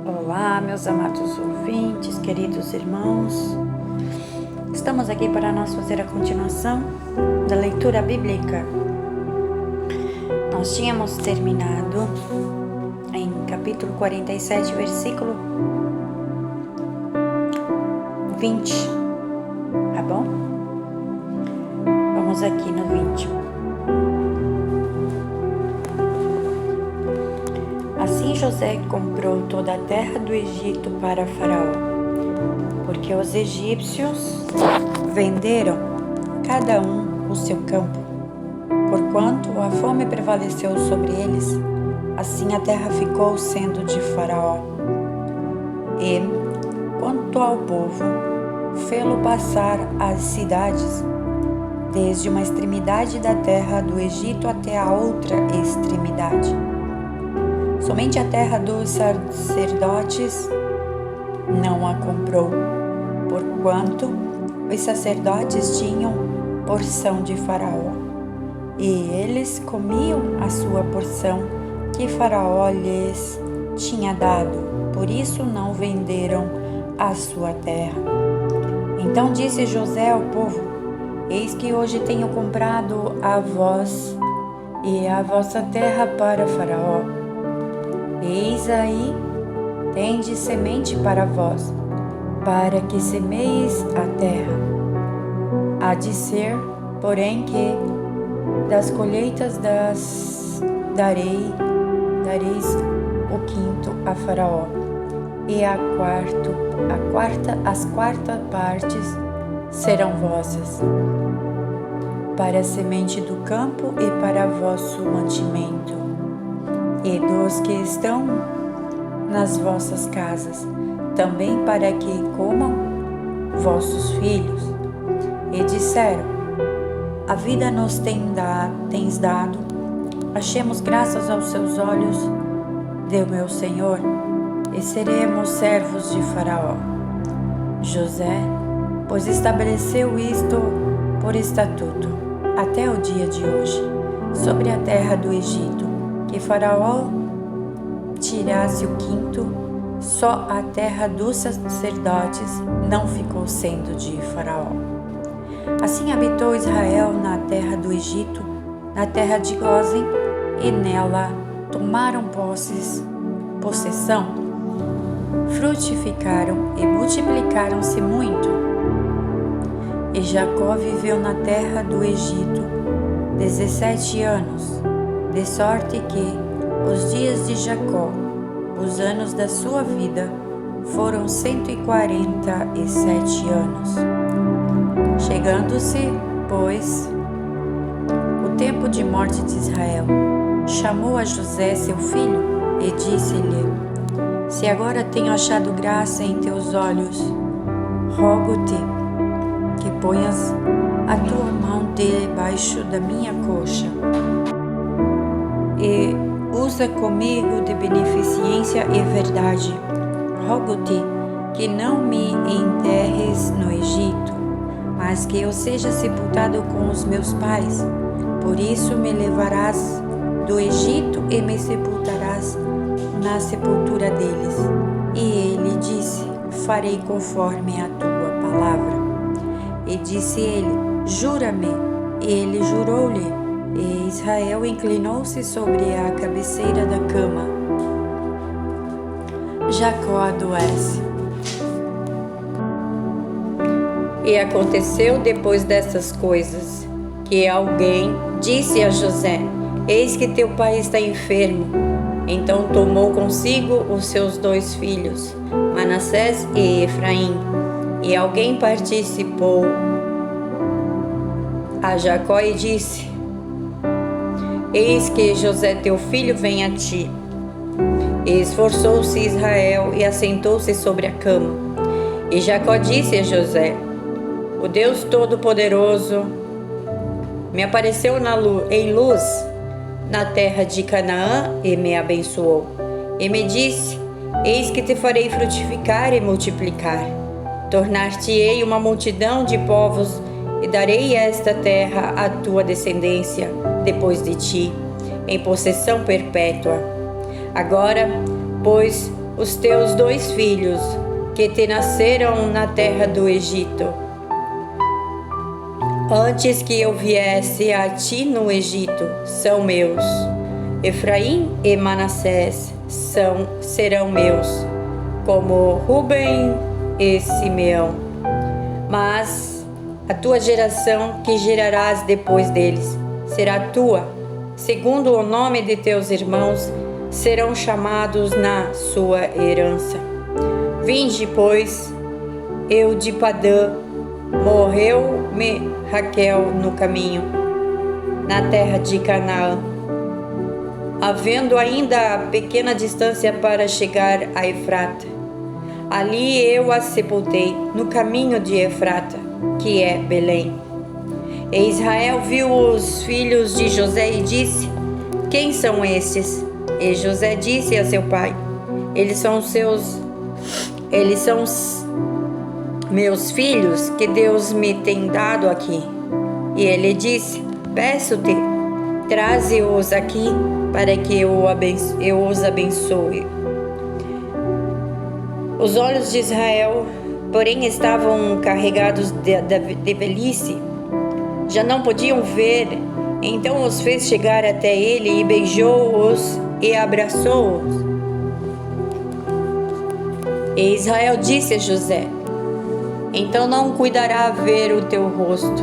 Olá, meus amados ouvintes, queridos irmãos. Estamos aqui para nós fazer a continuação da leitura bíblica. Nós tínhamos terminado em capítulo 47, versículo 20, tá bom? Vamos aqui no 20. Assim José comprou toda a terra do Egito para Faraó, porque os egípcios venderam cada um o seu campo. Porquanto a fome prevaleceu sobre eles, assim a terra ficou sendo de Faraó. E, quanto ao povo, fê-lo passar as cidades, desde uma extremidade da terra do Egito até a outra extremidade. Somente a terra dos sacerdotes não a comprou, porquanto os sacerdotes tinham porção de Faraó, e eles comiam a sua porção que Faraó lhes tinha dado, por isso não venderam a sua terra. Então disse José ao povo: Eis que hoje tenho comprado a vós e a vossa terra para Faraó. Eis aí, tendes semente para vós, para que semeis a terra. Há de ser, porém, que das colheitas dareis o quinto a Faraó, e as quartas partes serão vossas, para a semente do campo e para vosso mantimento, e dos que estão nas vossas casas, também para que comam vossos filhos. E disseram: A vida nos tens dado, achemos graças aos seus olhos, Deus meu Senhor, e seremos servos de Faraó. José, pois estabeleceu isto por estatuto, até o dia de hoje, sobre a terra do Egito, que Faraó tirasse o quinto, só a terra dos sacerdotes não ficou sendo de Faraó. Assim habitou Israel na terra do Egito, na terra de Gósen, e nela tomaram possessão, frutificaram e multiplicaram-se muito. E Jacó viveu na terra do Egito 17 anos, de sorte que os dias de Jacó, os anos da sua vida, foram 147 anos. Chegando-se, pois, o tempo de morte de Israel, chamou a José seu filho e disse-lhe: Se agora tenho achado graça em teus olhos, rogo-te que ponhas a tua mão debaixo da minha coxa e usa comigo de beneficência e verdade. Rogo-te que não me enterres no Egito, mas que eu seja sepultado com os meus pais. Por isso me levarás do Egito e me sepultarás na sepultura deles. E ele disse: Farei conforme a tua palavra. E disse ele: Jura-me. E ele jurou-lhe. E Israel inclinou-se sobre a cabeceira da cama. Jacó adoece. E aconteceu depois dessas coisas, que alguém disse a José: Eis que teu pai está enfermo. Então tomou consigo os seus 2 filhos, Manassés e Efraim. E alguém participou a Jacó e disse: Eis que José teu filho vem a ti. E esforçou-se Israel e assentou-se sobre a cama. E Jacó disse a José: O Deus Todo-Poderoso me apareceu em luz na terra de Canaã e me abençoou. E me disse: Eis que te farei frutificar e multiplicar. Tornar-te-ei uma multidão de povos e darei esta terra à tua descendência depois de ti, em possessão perpétua. Agora, pois, os teus 2 filhos, que te nasceram na terra do Egito. Antes que eu viesse a ti no Egito, são meus. Efraim e Manassés serão meus, como Ruben e Simeão. Mas a tua geração que gerarás depois deles será tua, segundo o nome de teus irmãos, serão chamados na sua herança. Vinde, pois, eu de Padã, morreu-me Raquel no caminho, na terra de Canaã, havendo ainda pequena distância para chegar a Efrata. Ali eu a sepultei, no caminho de Efrata, que é Belém. E Israel viu os filhos de José e disse: quem são estes? E José disse a seu pai: eles são meus filhos que Deus me tem dado aqui. E ele disse: peço-te, traze-os aqui para que eu os abençoe. Os olhos de Israel, porém, estavam carregados de velhice, já não podiam ver. Então os fez chegar até ele e beijou-os e abraçou-os. E Israel disse a José: então não cuidará ver o teu rosto.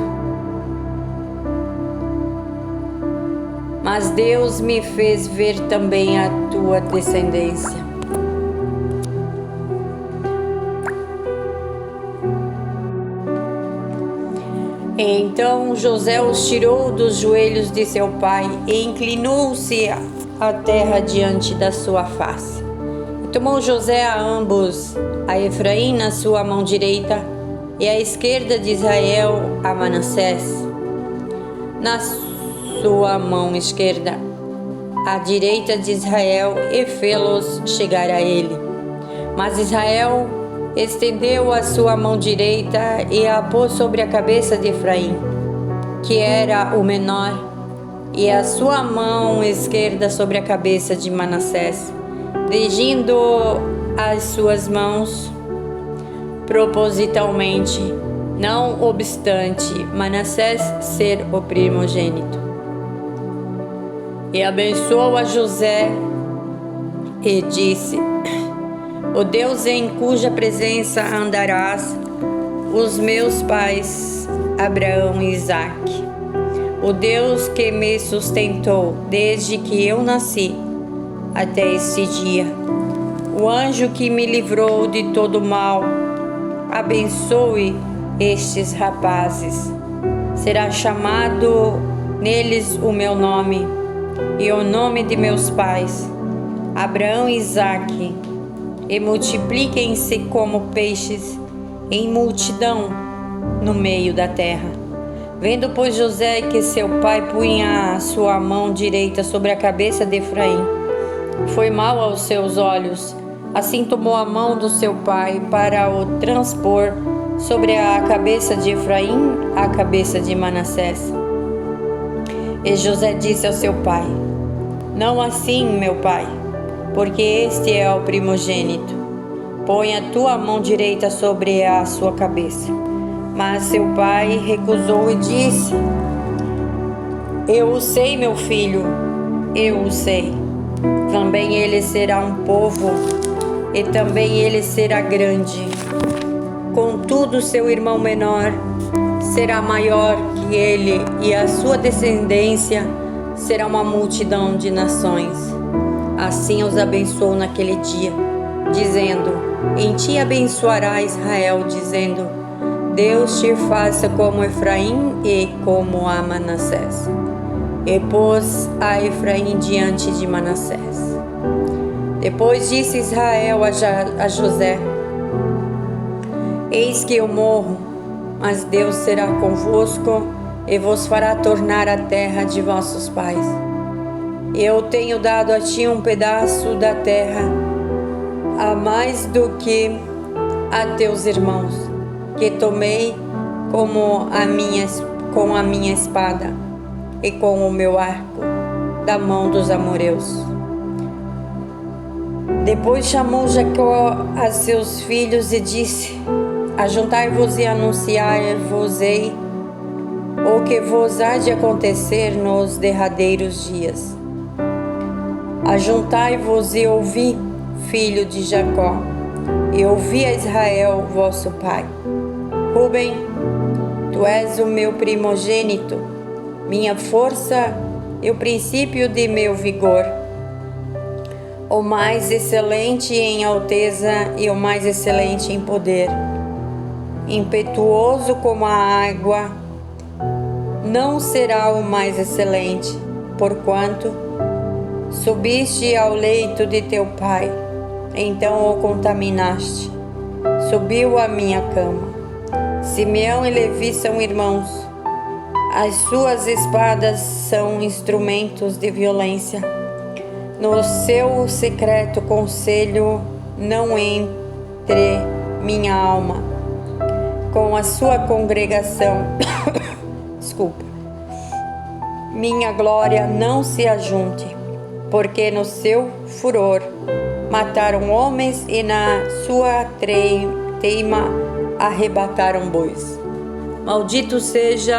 Mas Deus me fez ver também a tua descendência. Então José os tirou dos joelhos de seu pai e inclinou-se à terra diante da sua face. E tomou José a ambos, a Efraim na sua mão direita e à esquerda de Israel a Manassés na sua mão esquerda, à direita de Israel, e fê-los chegar a ele. Mas Israel estendeu a sua mão direita e a pôs sobre a cabeça de Efraim, que era o menor, e a sua mão esquerda sobre a cabeça de Manassés, dirigindo as suas mãos propositalmente, não obstante Manassés ser o primogênito. E abençoou a José e disse: o Deus em cuja presença andarás, os meus pais Abraão e Isaque, o Deus que me sustentou desde que eu nasci até este dia, o anjo que me livrou de todo mal, abençoe estes rapazes. Será chamado neles o meu nome e o nome de meus pais, Abraão e Isaque, e multipliquem-se como peixes em multidão no meio da terra. Vendo, pois, José que seu pai punha a sua mão direita sobre a cabeça de Efraim, foi mal aos seus olhos. Assim tomou a mão do seu pai para o transpor sobre a cabeça de Efraim, a cabeça de Manassés. E José disse ao seu pai: não assim, meu pai, porque este é o primogênito. Põe a tua mão direita sobre a sua cabeça. Mas seu pai recusou e disse: eu o sei, meu filho, eu o sei. Também ele será um povo, e também ele será grande. Contudo, seu irmão menor será maior que ele, e a sua descendência será uma multidão de nações. Assim os abençoou naquele dia, dizendo: em ti abençoará Israel, dizendo: Deus te faça como Efraim e como a Manassés. E pôs a Efraim diante de Manassés. Depois disse Israel a José: eis que eu morro, mas Deus será convosco e vos fará tornar a terra de vossos pais. Eu tenho dado a ti um pedaço da terra, a mais do que a teus irmãos, que tomei com a minha espada e com o meu arco da mão dos amorreus. Depois chamou Jacó a seus filhos e disse: Ajuntai-vos e anunciai-vos-ei o que vos há de acontecer nos derradeiros dias. Ajuntai-vos e ouvi, filho de Jacó, e ouvi a Israel, vosso pai. Rúben, tu és o meu primogênito, minha força e o princípio de meu vigor, o mais excelente em alteza e o mais excelente em poder. Impetuoso como a água, não será o mais excelente, porquanto subiste ao leito de teu pai, então o contaminaste. Subiu à minha cama. Simeão e Levi são irmãos. As suas espadas são instrumentos de violência. No seu secreto conselho não entre minha alma. Com a sua congregação, minha glória não se ajunte, porque no seu furor mataram homens e na sua teima arrebataram bois. Maldito seja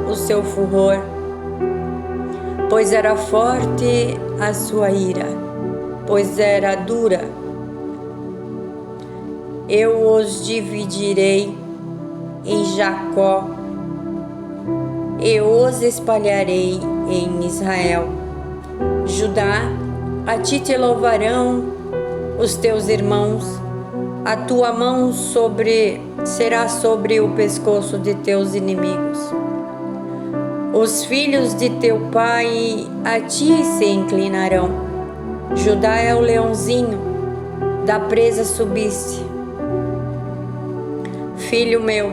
o seu furor, pois era forte a sua ira, pois era dura. Eu os dividirei em Jacó e os espalharei em Israel. Judá, a ti te louvarão os teus irmãos, a tua mão será sobre o pescoço de teus inimigos. Os filhos de teu pai a ti se inclinarão. Judá é o leãozinho, da presa subiste. Filho meu,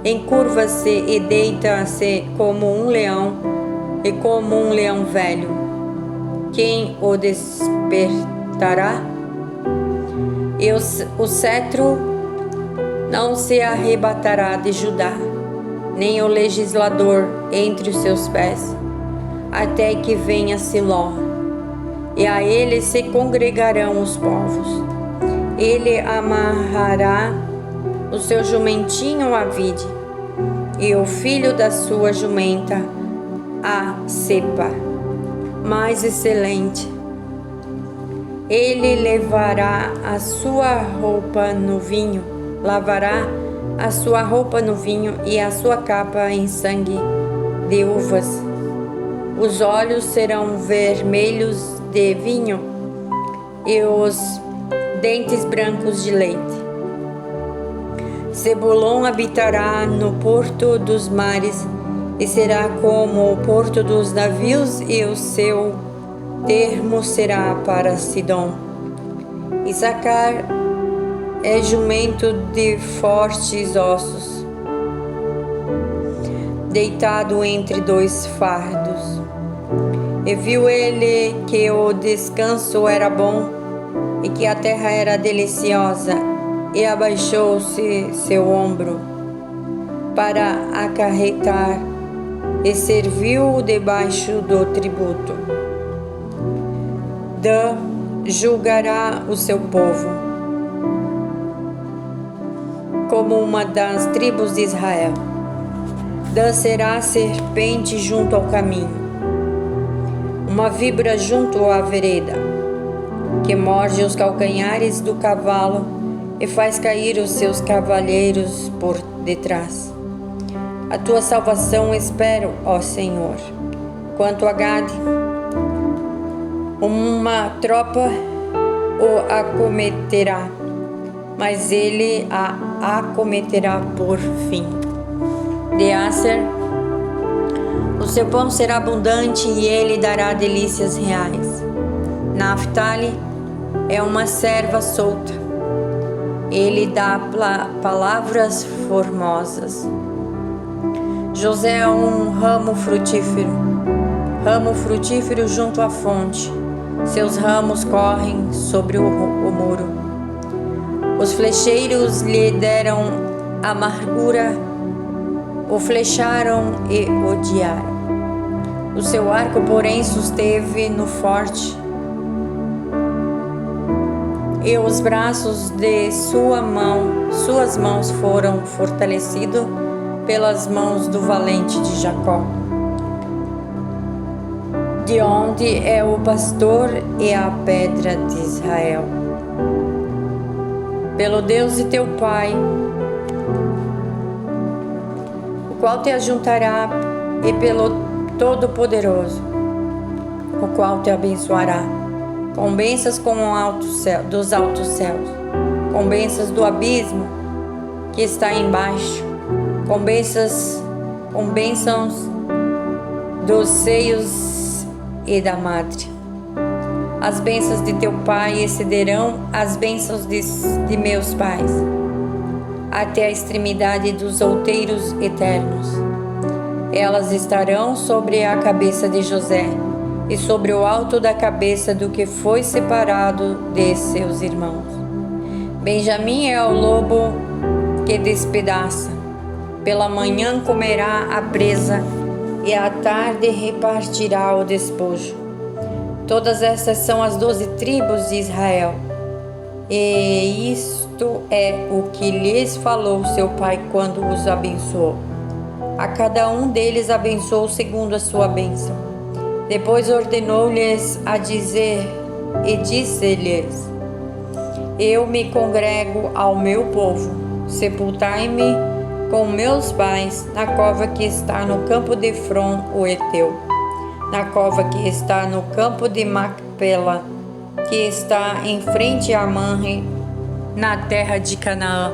encurva-se e deita-se como um leão e como um leão velho. Quem o despertará? E o cetro não se arrebatará de Judá, nem o legislador entre os seus pés, até que venha Siló, e a ele se congregarão os povos. Ele amarrará o seu jumentinho à vide, e o filho da sua jumenta à cepa mais excelente. Ele levará a sua roupa no vinho, lavará a sua roupa no vinho e a sua capa em sangue de uvas. Os olhos serão vermelhos de vinho e os dentes brancos de leite. Zebulon habitará no porto dos mares e será como o porto dos navios, e o seu termo será para Sidom. Issacar é jumento de fortes ossos, deitado entre dois fardos. E viu ele que o descanso era bom e que a terra era deliciosa, e abaixou-se seu ombro para acarretar, e serviu debaixo do tributo. Dan julgará o seu povo como uma das tribos de Israel. Dan será serpente junto ao caminho, uma víbora junto à vereda, que morde os calcanhares do cavalo e faz cair os seus cavalheiros por detrás. A tua salvação espero, ó Senhor. Quanto a Gade, uma tropa o acometerá, mas ele a acometerá por fim. De Aser, o seu pão será abundante e ele dará delícias reais. Naphtali é uma serva solta, ele dá palavras formosas. José é um ramo frutífero junto à fonte. Seus ramos correm sobre o muro. Os flecheiros lhe deram amargura, o flecharam e odiaram. O seu arco, porém, susteve no forte. e os braços de suas mãos foram fortalecidos pelas mãos do valente de Jacó, de onde é o pastor e a pedra de Israel. Pelo Deus de teu pai, o qual te ajuntará, e pelo Todo-Poderoso, o qual te abençoará, com bênçãos dos altos céus, com bênçãos do abismo que está embaixo, com bênçãos dos seios e da madre. As bênçãos de teu pai excederão as bênçãos de meus pais, até a extremidade dos outeiros eternos. Elas estarão sobre a cabeça de José, e sobre o alto da cabeça do que foi separado de seus irmãos. Benjamim é o lobo que despedaça. Pela manhã comerá a presa, e à tarde repartirá o despojo. Todas estas são as 12 tribos de Israel. E isto é o que lhes falou seu pai quando os abençoou. A cada um deles abençoou segundo a sua bênção. Depois ordenou-lhes a dizer, e disse-lhes: Eu me congrego ao meu povo, sepultai-me com meus pais na cova que está no campo de Efron, o Eteu, na cova que está no campo de Macpela, que está em frente a Manre, na terra de Canaã,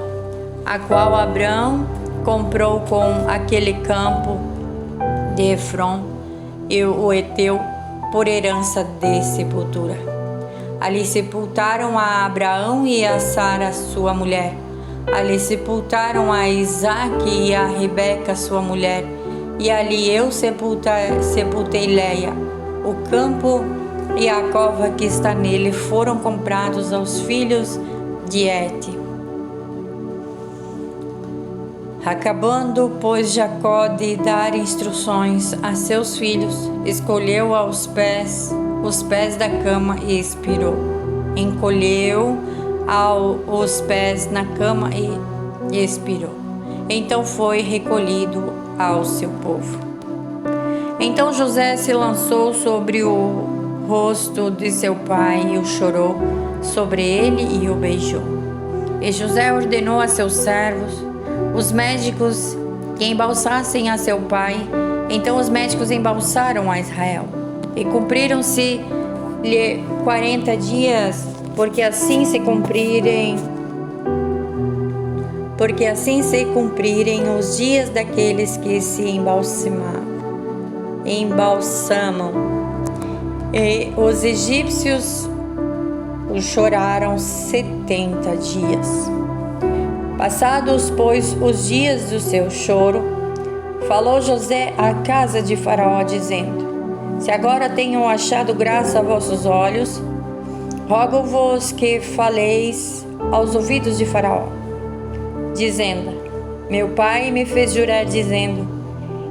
a qual Abraão comprou com aquele campo de Efron e o Eteu por herança de sepultura. Ali sepultaram a Abraão e a Sara, sua mulher. Ali sepultaram a Isaque e a Rebeca, sua mulher. E ali eu sepultei Leia. O campo e a cova que está nele foram comprados aos filhos de Het. Acabando, pois, Jacó de dar instruções a seus filhos, escolheu os pés da cama e expirou. Encolheu os pés na cama e expirou. Então foi recolhido ao seu povo. Então José se lançou sobre o rosto de seu pai e o chorou sobre ele e o beijou. E José ordenou a seus servos, os médicos, que embalsassem a seu pai. Então os médicos embalsaram a Israel. E cumpriram-se-lhe 40 dias, porque assim se cumprirem os dias daqueles que se embalsamam. E os egípcios o choraram 70 dias. Passados, pois, os dias do seu choro, falou José à casa de Faraó, dizendo: Se agora tenho achado graça a vossos olhos, rogo-vos que faleis aos ouvidos de Faraó, dizendo: Meu pai me fez jurar, dizendo: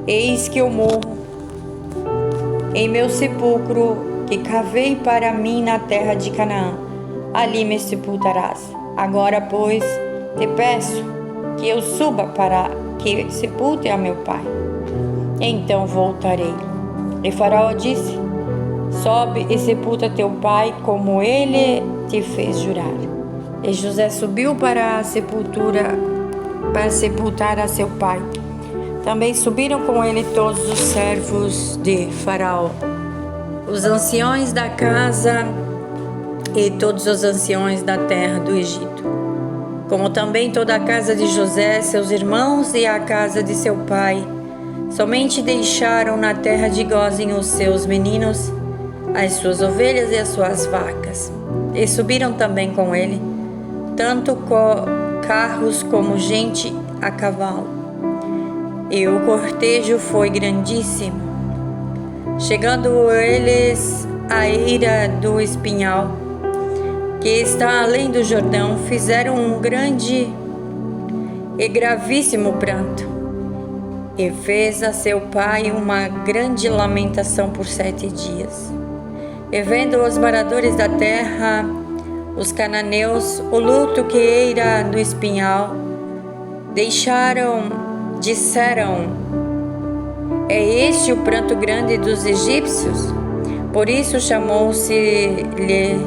Eis que eu morro em meu sepulcro que cavei para mim na terra de Canaã, ali me sepultarás. Agora, pois, te peço que eu suba para que sepulte a meu pai. Então voltarei. E Faraó disse: Sobe e sepulta teu pai, como ele te fez jurar. E José subiu para sepultar a seu pai. Também subiram com ele todos os servos de Faraó, os anciões da casa e todos os anciões da terra do Egito, como também toda a casa de José, seus irmãos e a casa de seu pai. Somente deixaram na terra de Gósen os seus meninos, as suas ovelhas e as suas vacas. E subiram também com ele, tanto carros como gente a cavalo. E o cortejo foi grandíssimo. Chegando eles à eira do Espinhal, que está além do Jordão, fizeram um grande e gravíssimo pranto. E fez a seu pai uma grande lamentação por 7 dias. E vendo os moradores da terra os cananeus, o luto que eira no espinhal, disseram: é este o pranto grande dos egípcios? Por isso chamou-se-lhe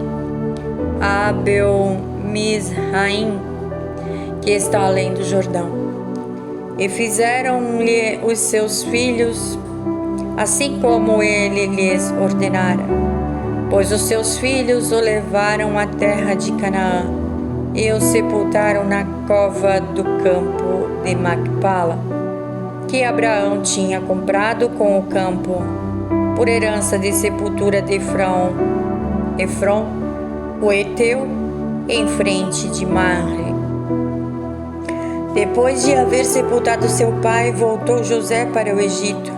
Abel-Misraim, que está além do Jordão. E fizeram-lhe os seus filhos, assim como ele lhes ordenara. Pois os seus filhos o levaram à terra de Canaã e o sepultaram na cova do campo de Macpala, que Abraão tinha comprado com o campo, por herança de sepultura de Efron, o Eteu, em frente de Mamre. Depois de haver sepultado seu pai, voltou José para o Egito.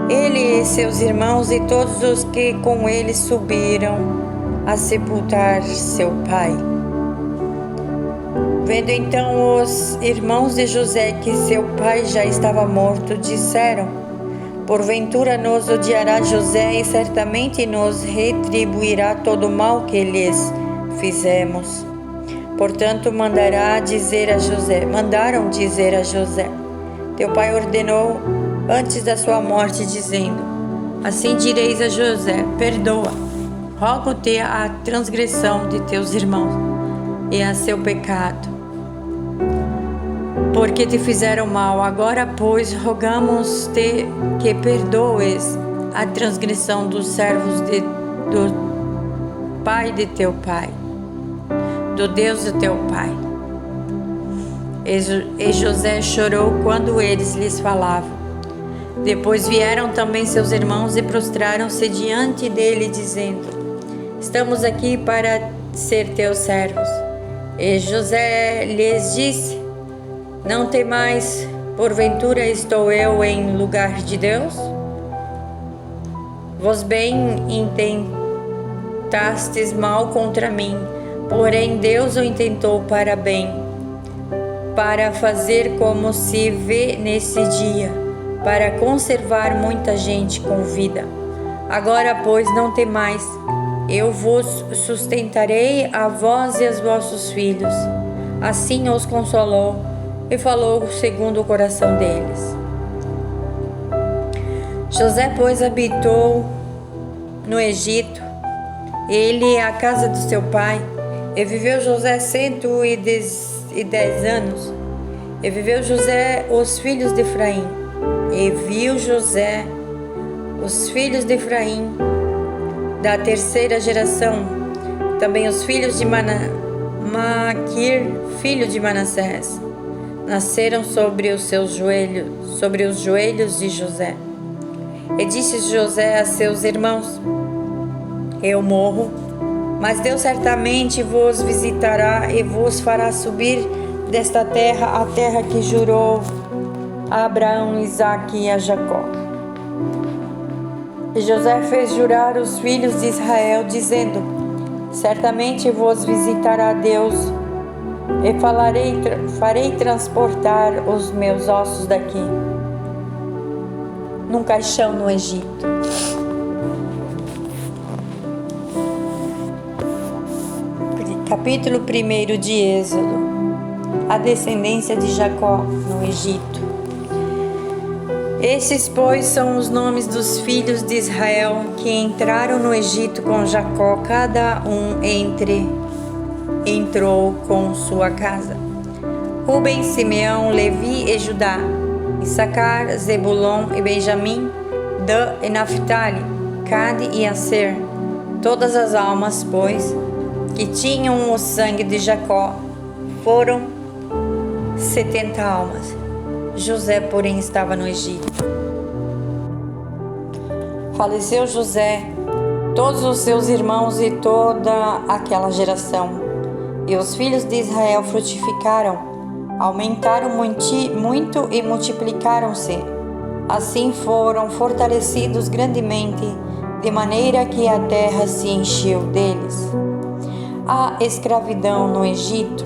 Ele e seus irmãos e todos os que com ele subiram a sepultar seu pai. Vendo então os irmãos de José que seu pai já estava morto, disseram: porventura nos odiará José e certamente nos retribuirá todo o mal que lhes fizemos. Portanto, mandaram dizer a José: teu pai ordenou antes da sua morte, dizendo: assim direis a José: perdoa, rogo-te a transgressão de teus irmãos e a seu pecado, porque te fizeram mal. Agora, pois, rogamos-te que perdoes a transgressão dos servos do pai de teu pai, do Deus do teu pai. E José chorou quando eles lhes falavam. Depois vieram também seus irmãos e prostraram-se diante dele, dizendo: estamos aqui para ser teus servos. E José lhes disse: não temais, porventura estou eu em lugar de Deus? Vós bem intentastes mal contra mim, porém Deus o intentou para bem, para fazer como se vê nesse dia, para conservar muita gente com vida. Agora, pois, não temais, eu vos sustentarei a vós e aos vossos filhos. Assim os consolou e falou segundo o coração deles. José, pois, habitou no Egito, ele e a casa do seu pai, e viveu José 110 anos. E viveu José os filhos de Efraim. E viu José os filhos de Efraim da terceira geração, também os filhos de Maquir, filho de Manassés, nasceram sobre os joelhos de José. E disse José a seus irmãos: eu morro, mas Deus certamente vos visitará e vos fará subir desta terra, a terra que jurou a Abraão, Isaque e a Jacó. E José fez jurar os filhos de Israel, dizendo: certamente vos visitará Deus, e farei transportar os meus ossos daqui, num caixão no Egito. Capítulo 1 de Êxodo. A descendência de Jacó no Egito. Esses, pois, são os nomes dos filhos de Israel que entraram no Egito com Jacó, cada um entrou com sua casa: Ruben, Simeão, Levi e Judá, Issacar, Zebulon e Benjamim, Dan e Naphtali, Gade e Aser. Todas as almas, pois, que tinham o sangue de Jacó foram 70 almas. José, porém, estava no Egito. Faleceu José, todos os seus irmãos e toda aquela geração. E os filhos de Israel frutificaram, aumentaram muito e multiplicaram-se. Assim foram fortalecidos grandemente, de maneira que a terra se encheu deles. A escravidão no Egito.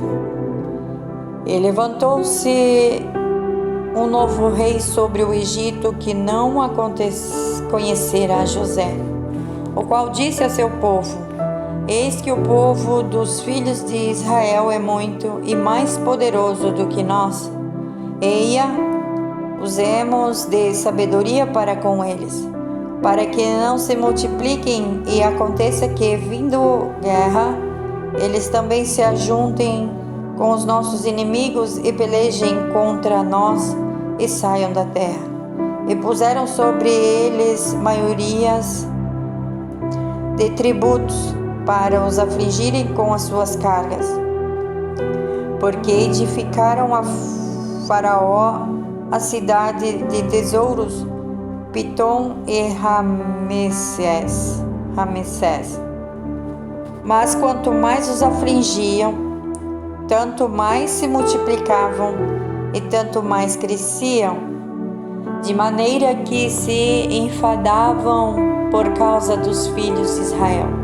E levantou-se um novo rei sobre o Egito que não conhecera a José, o qual disse a seu povo: Eis que o povo dos filhos de Israel é muito e mais poderoso do que nós. Eia, usemos de sabedoria para com eles, para que não se multipliquem e aconteça que, vindo guerra, eles também se ajuntem com os nossos inimigos e pelejem contra nós e saiam da terra. E puseram sobre eles maiorias de tributos para os afligirem com as suas cargas, porque edificaram a Faraó a cidade de tesouros, Pitom e Ramessés. Mas quanto mais os afligiam, tanto mais se multiplicavam e tanto mais cresciam, de maneira que se enfadavam por causa dos filhos de Israel.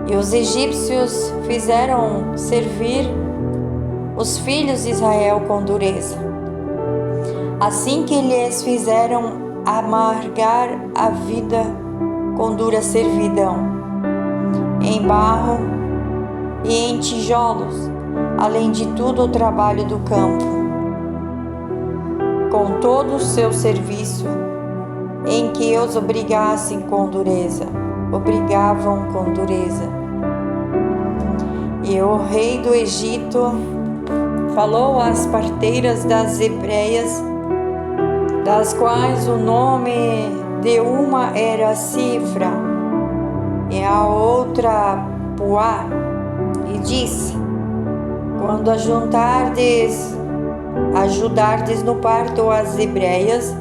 E os egípcios fizeram servir os filhos de Israel com dureza, assim que lhes fizeram amargar a vida com dura servidão, em barro e em tijolos, além de todo o trabalho do campo, com todo o seu serviço, em que os obrigavam com dureza. E o rei do Egito falou às parteiras das hebreias, das quais o nome de uma era Cifra e a outra Puá, e disse: quando ajudardes no parto as hebreias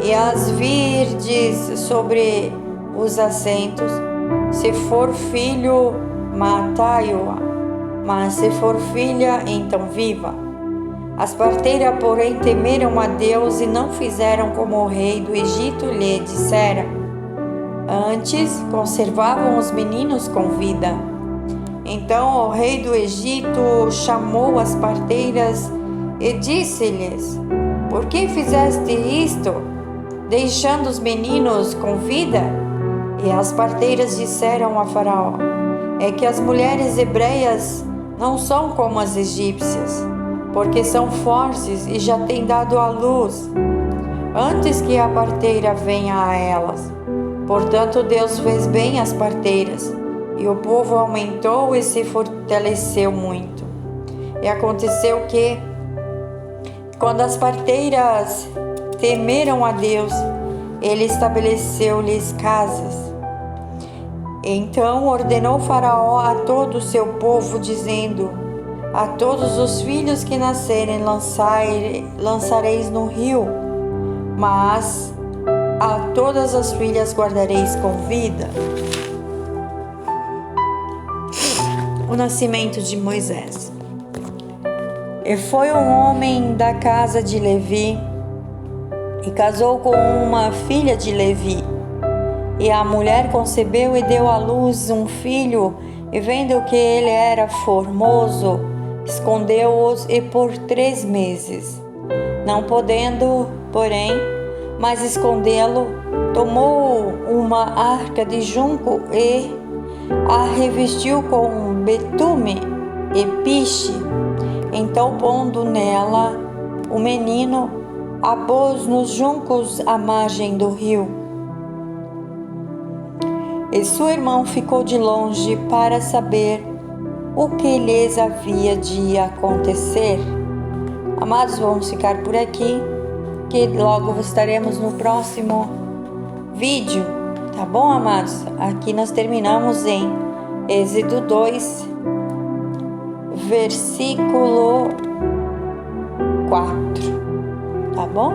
e as virdes sobre os assentos, se for filho, matai-o, mas se for filha, então viva. As parteiras, porém, temeram a Deus e não fizeram como o rei do Egito lhe dissera. Antes, conservavam os meninos com vida. Então o rei do Egito chamou as parteiras e disse-lhes: por que fizeste isto, deixando os meninos com vida? E as parteiras disseram a Faraó: é que as mulheres hebreias não são como as egípcias, porque são fortes e já têm dado à luz, antes que a parteira venha a elas. Portanto, Deus fez bem às parteiras, e o povo aumentou e se fortaleceu muito. E aconteceu que, quando as parteiras temeram a Deus, ele estabeleceu-lhes casas. Então ordenou Faraó a todo o seu povo, dizendo: a todos os filhos que nascerem lançareis no rio, mas a todas as filhas guardareis com vida. O nascimento de Moisés. E foi um homem da casa de Levi, e casou com uma filha de Levi. E a mulher concebeu e deu à luz um filho, e vendo que ele era formoso, escondeu-os e por 3 meses. Não podendo, porém, mais escondê-lo, tomou uma arca de junco e a revestiu com betume e piche. Então, pondo nela o menino, a pôs nos juncos à margem do rio. E seu irmão ficou de longe para saber o que lhes havia de acontecer. Amados, vamos ficar por aqui, que logo estaremos no próximo vídeo, tá bom, amados? Aqui nós terminamos em Êxodo 2, versículo 4, tá bom?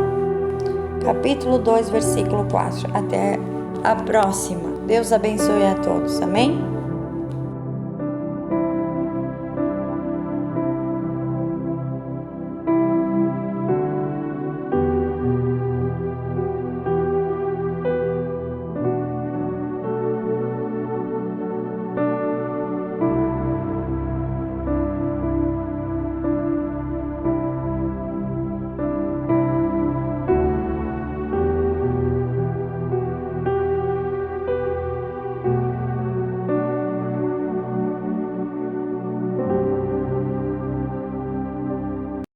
Capítulo 2, versículo 4. Até a próxima. Deus abençoe a todos, amém?